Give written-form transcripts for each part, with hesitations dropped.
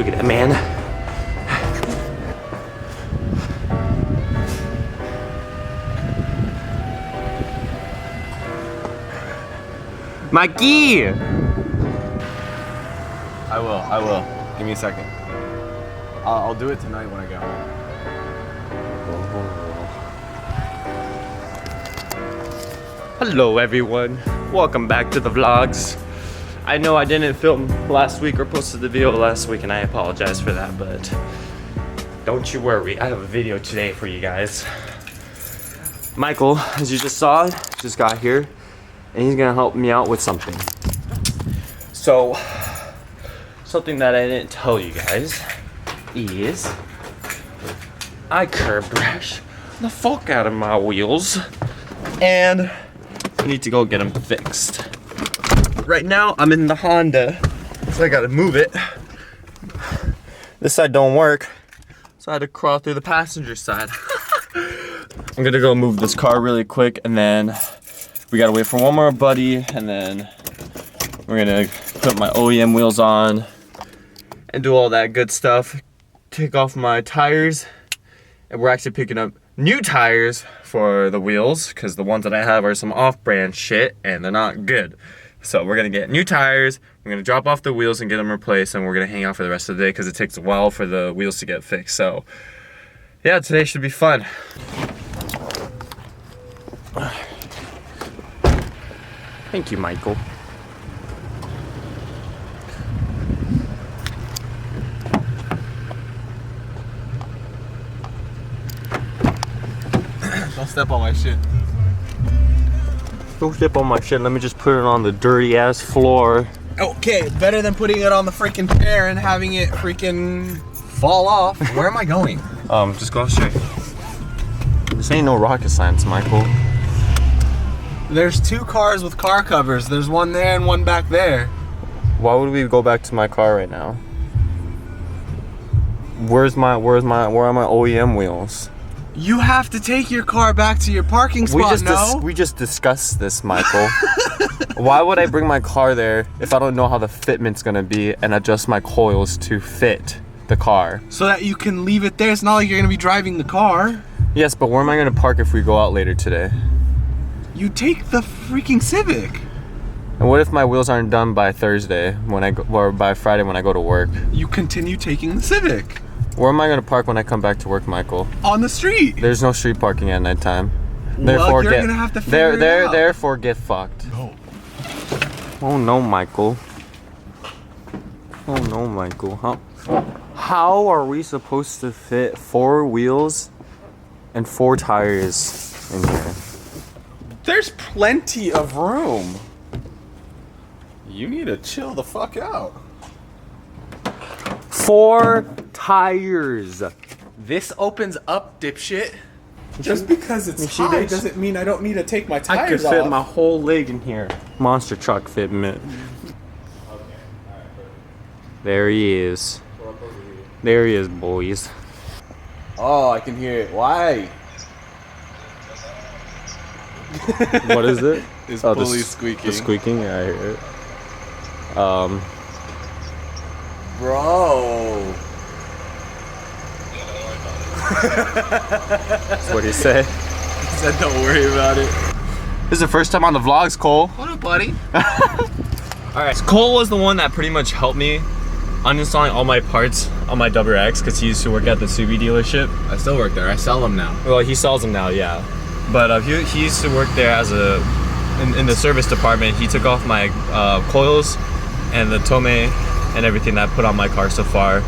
Look at that, man. Mikey! I will. Give me a second. I'll do it tonight when I get home. Hello everyone, welcome back to the vlogs. I know I didn't film last week or posted the video last week, and I apologize for that, but don't you worry, I have a video today for you guys. Michael, as you just saw, just got here, and he's gonna help me out with something. So, something that I didn't tell you guys is I curb Rash the fuck out of my wheels, and I need to go get them fixed. Right now, I'm in the Honda, so I gotta move it. This side don't work, so I had to crawl through the passenger side. I'm gonna go move this car really quick, and then we gotta wait for one more buddy, and then we're gonna put my OEM wheels on and do all that good stuff. Take off my tires, and we're actually picking up new tires for the wheels, because the ones that I have are some off-brand shit, and they're not good. So we're gonna get new tires, we're gonna drop off the wheels and get them replaced, and we're gonna hang out for the rest of the day because it takes a while for the wheels to get fixed. So yeah, today should be fun. Thank you, Michael. Don't step on my shit. Don't step on my shit. Let me just put it on the dirty ass floor. Okay, better than putting it on the freaking chair and having it freaking fall off. Where am I going? Just go straight. This ain't no rocket science, Michael. There's two cars with car covers. There's one there and one back there. Why would we go back to my car right now? Where are my OEM wheels? You have to take your car back to your parking spot. We just discussed this, Michael. Why would I bring my car there if I don't know how the fitment's gonna be and adjust my coils to fit the car? So that you can leave it there. It's not like you're gonna be driving the car. Yes, but where am I gonna park if we go out later today? You take the freaking Civic. And what if my wheels aren't done by Thursday or by Friday when I go to work? You continue taking the Civic. Where am I gonna park when I come back to work, Michael? On the street. There's no street parking at nighttime. Well, you're gonna have to figure it out. Therefore, get fucked. No. Oh no, Michael. Oh no, Michael. How are we supposed to fit 4 wheels and 4 tires in here? There's plenty of room. You need to chill the fuck out. 4 tires. This opens up, dipshit. Just because it's high doesn't mean I don't need to take my tires off. I could fit my whole leg in here. Monster truck fitment. There he is. There he is, boys. Oh, I can hear it. Why? What is it? It's pulley squeaking. The squeaking? Yeah, I hear it. Bro. That's what he said. He said don't worry about it. This is the first time on the vlogs, Cole. What up, buddy? Alright, so Cole was the one that pretty much helped me uninstalling all my parts on my WRX because he used to work at the Subi dealership. I still work there. I sell them now. Well, he sells them now, yeah. But he used to work there as in the service department. He took off my coils and the tome and everything that I put on my car so far.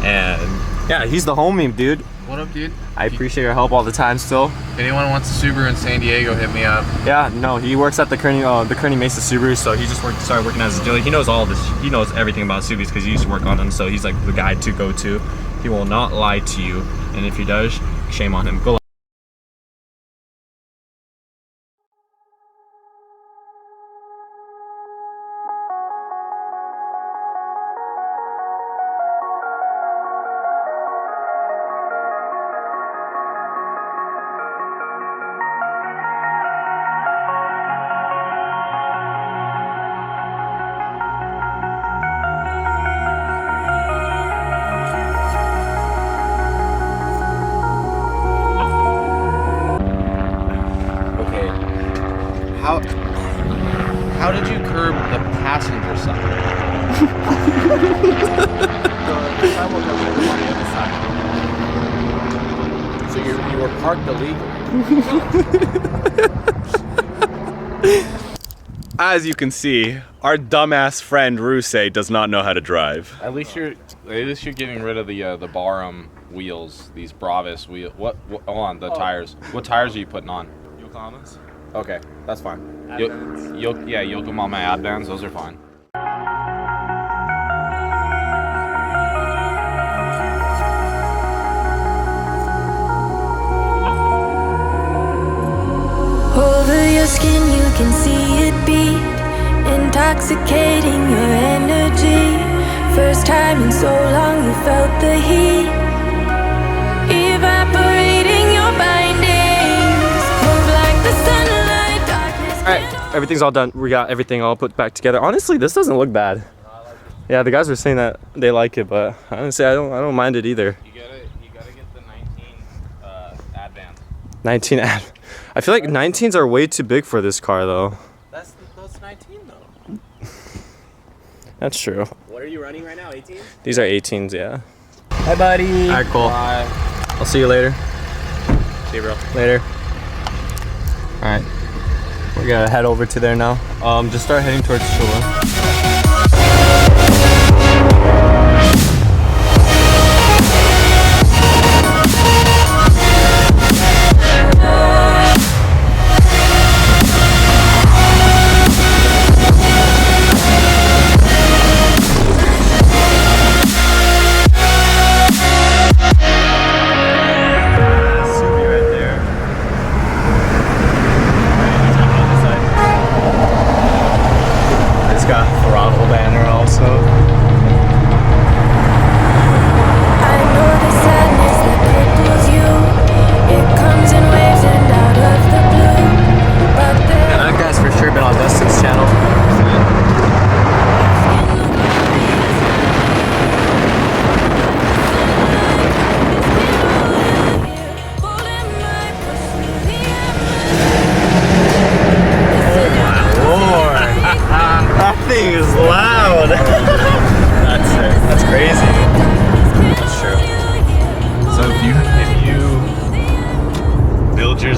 And yeah, he's the homie, dude. What up, dude? I appreciate your help all the time still. If anyone wants a Subaru in San Diego, hit me up. Yeah, no, he works at the Kearney Mesa Subaru, so he just started working as a dealer. He knows all this. He knows everything about Subis because he used to work on them, so he's like the guy to go to. He will not lie to you, and if he does, shame on him. Go passenger side. The sidewalk goes over on the other side. So you were parked illegally. As you can see, our dumbass friend Ruse does not know how to drive. At least you're getting rid of the Barham wheels, these Bravis wheels. What hold on, the tires. What tires are you putting on? Yokohamas. Okay, that's fine. Advans. Yokohama Advans, those are fine. Over your skin you can see it beat, intoxicating your energy. First time in so long you felt the heat, evaporating your bindings. Move like the sunlight, darkness. Alright, everything's all done. We got everything all put back together. Honestly, this doesn't look bad. Yeah, the guys were saying that they like it, but honestly, I don't mind it either. You gotta get the 19 Advans. 19 ad. I feel like 19s are way too big for this car, though. That's 19 though. That's true. What are you running right now? 18? These are 18s, yeah. Hi, buddy. Alright, cool. Bye. I'll see you later. See you, bro. Later. Alright. We're gonna head over to there now. Just start heading towards Chula.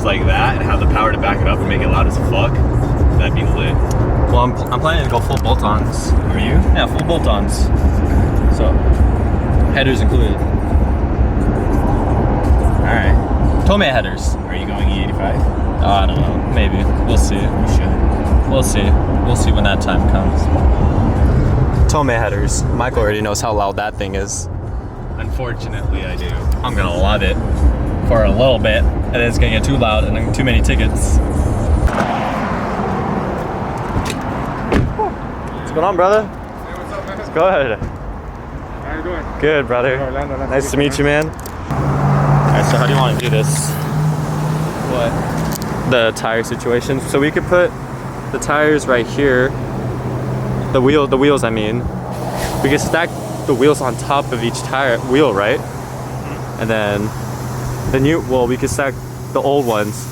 Like that and have the power to back it up and make it loud as fuck, that'd be lit. Well, I'm planning to go full bolt-ons. Are you? Yeah, full bolt-ons. So, headers included. Alright. Tomei headers. Are you going E85? I don't know. Maybe. We'll see. You should. We'll see. We'll see when that time comes. Tomei headers. Michael already knows how loud that thing is. Unfortunately, I do. I'm gonna love it for a little bit, and then it's gonna get too loud and then too many tickets. What's going on, brother? Hey, what's up, man? It's good. How you doing? Good, brother. Orlando, Nice to meet you, man. Alright, so how do you want to do this? What? The tire situation. So we could put the tires right here. The wheels, I mean. We could stack the wheels on top of each wheel, right? And then the new, well, we could stack the old ones.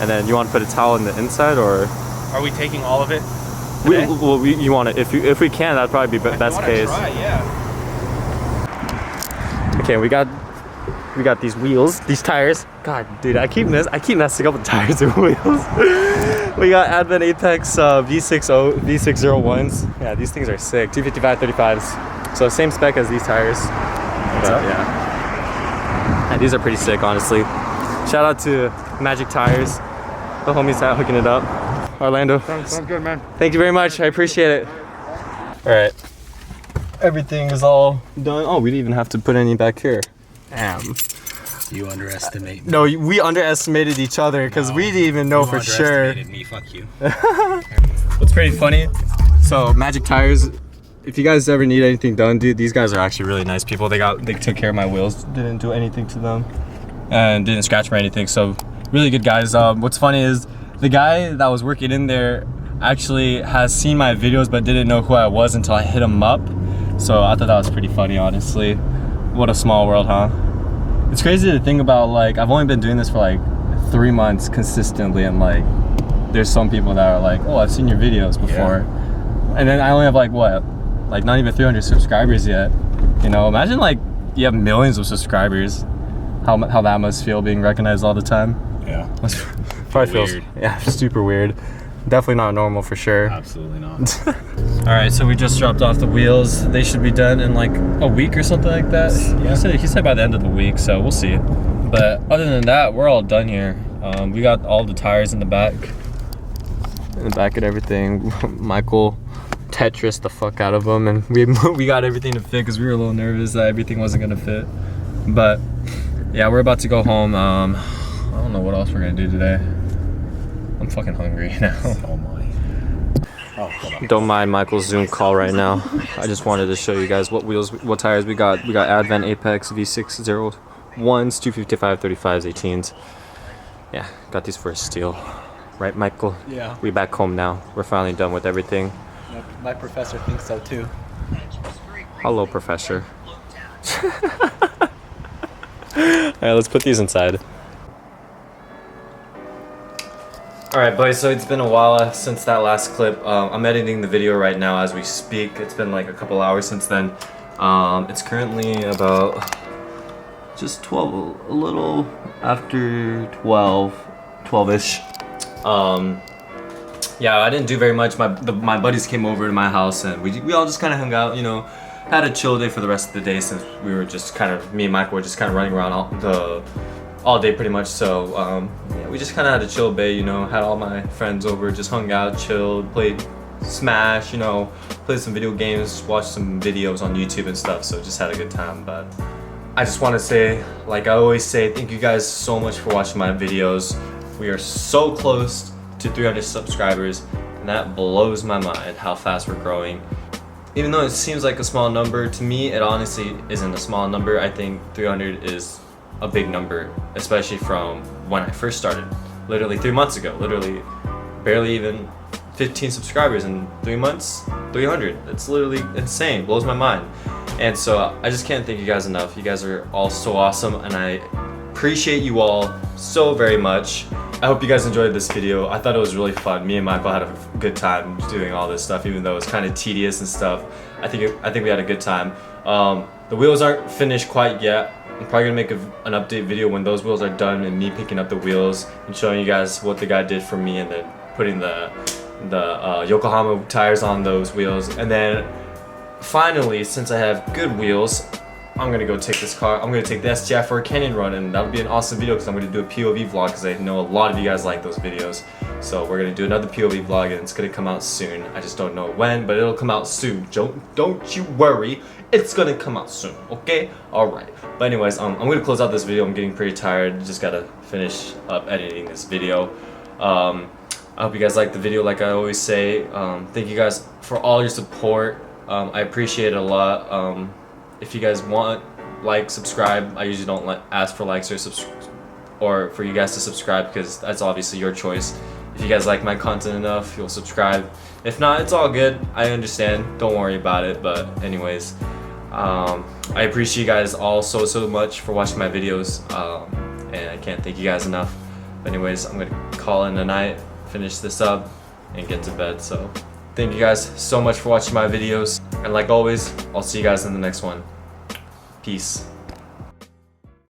And then you want to put a towel in the inside, or? Are we taking all of it? You want to, if we can, that'd probably be best case. Try, yeah. Okay, we got these wheels, these tires. God, dude, I keep messing up with tires and wheels. We got Advent Apex V601s. Yeah, these things are sick. 255 35s. So same spec as these tires. But yeah. And these are pretty sick, honestly. Shout out to Magic Tires, the homies out hooking it up. Orlando. Sounds good, man. Thank you very much. I appreciate it. All right. Everything is all done. Oh, we didn't even have to put any back here. Damn. You underestimate me. No, we underestimated each other because we didn't even know for sure. You underestimated me, fuck you. What's pretty funny, so Magic Tires, if you guys ever need anything done, dude, these guys are actually really nice people. They took care of my wheels, didn't do anything to them, and didn't scratch me or anything, so really good guys. What's funny is the guy that was working in there actually has seen my videos but didn't know who I was until I hit him up, so I thought that was pretty funny, honestly. What a small world, huh? It's crazy to think about, like, I've only been doing this for like 3 months consistently, and like there's some people that are like, oh, I've seen your videos before. And then I only have like what? Like not even 300 subscribers yet. You know, imagine like you have millions of subscribers. How that must feel being recognized all the time. Yeah. Probably feels Weird. yeah, super weird. Definitely not normal for sure. Absolutely not. All right, so we just dropped off the wheels. They should be done in like a week or something like that. Yeah. He said by the end of the week, so we'll see. But other than that, we're all done here. We got all the tires in the back. In the back and everything. Michael Tetris the fuck out of them, and we got everything to fit because we were a little nervous that everything wasn't gonna fit. But yeah, we're about to go home. I don't know what else we're gonna do today. I'm fucking hungry now. Oh my. Oh, hold on. Don't mind Michael's Zoom call right now. I just wanted to show you guys what tires we got. We got Advans Apex V601s, 255 35s, 18s. Yeah, got these for a steal. Right, Michael? Yeah. We back home now. We're finally done with everything. My professor thinks so too. Hello, Professor. Alright, let's put these inside. Alright, boys, so it's been a while since that last clip. I'm editing the video right now as we speak. It's been like a couple hours since then. It's currently about just 12, a little after 12-ish. Yeah, I didn't do very much. My buddies came over to my house and we all just kind of hung out, you know, had a chill day for the rest of the day since we were just kind of, me and Michael were just kind of running around all day pretty much. So yeah, we just kind of had a chill day, you know, had all my friends over, just hung out, chilled, played Smash, you know, played some video games, watched some videos on YouTube and stuff, so just had a good time. But I just want to say, like I always say, thank you guys so much for watching my videos. We are so close to 300 subscribers, and that blows my mind how fast we're growing. Even though it seems like a small number, to me it honestly isn't a small number. I think 300 is a big number, especially from when I first started, literally 3 months ago. Literally barely even 15 subscribers in 3 months, 300. It's literally insane, blows my mind. And so I just can't thank you guys enough. You guys are all so awesome, and I appreciate you all so very much. I hope you guys enjoyed this video. I thought it was really fun. Me and Michael had a good time doing all this stuff, even though it was kind of tedious and stuff. I think we had a good time. The wheels aren't finished quite yet. I'm probably gonna make an update video when those wheels are done and me picking up the wheels and showing you guys what the guy did for me, and then putting the Yokohama tires on those wheels. And then finally, since I have good wheels, I'm gonna go take this car. I'm gonna take the STI for a canyon run, and that'll be an awesome video because I'm gonna do a POV vlog because I know a lot of you guys like those videos. So we're gonna do another POV vlog, and it's gonna come out soon. I just don't know when, but it'll come out soon. Don't you worry, it's gonna come out soon. Okay? All right. But anyways, I'm gonna close out this video. I'm getting pretty tired. Just gotta finish up editing this video. I hope you guys liked the video. Like I always say, thank you guys for all your support. I appreciate it a lot. If you guys want, like, subscribe. I usually don't ask for likes or for you guys to subscribe because that's obviously your choice. If you guys like my content enough, you'll subscribe. If not, it's all good. I understand. Don't worry about it. But anyways, I appreciate you guys all so much for watching my videos, and I can't thank you guys enough. But anyways, I'm gonna call in a night, finish this up, and get to bed. So thank you guys so much for watching my videos, and like always, I'll see you guys in the next one. Peace.